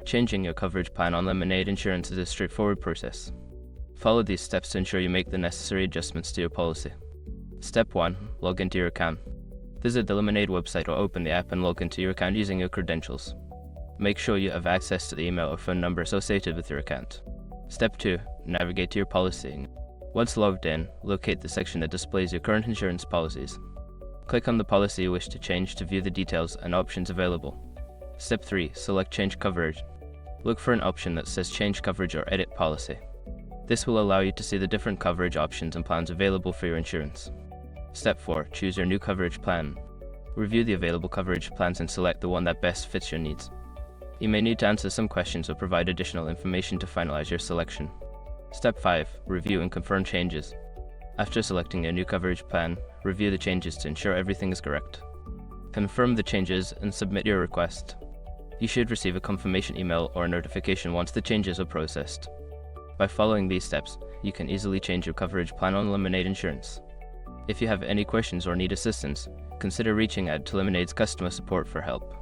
Changing your coverage plan on Lemonade Insurance is a straightforward process. Follow these steps to ensure you make the necessary adjustments to your policy. Step 1. Log into your account. Visit the Lemonade website or open the app and log into your account using your credentials. Make sure you have access to the email or phone number associated with your account. Step 2. Navigate to your policy. Once logged in, locate the section that displays your current insurance policies. Click on the policy you wish to change to view the details and options available. Step 3. Select Change Coverage. Look for an option that says Change Coverage or Edit Policy. This will allow you to see the different coverage options and plans available for your insurance. Step 4. Choose your new coverage plan. Review the available coverage plans and select the one that best fits your needs. You may need to answer some questions or provide additional information to finalize your selection. Step 5. Review and confirm changes. After selecting your new coverage plan, review the changes to ensure everything is correct. Confirm the changes and submit your request. You should receive a confirmation email or a notification once the changes are processed. By following these steps, you can easily change your coverage plan on Lemonade Insurance. If you have any questions or need assistance, consider reaching out to Lemonade's customer support for help.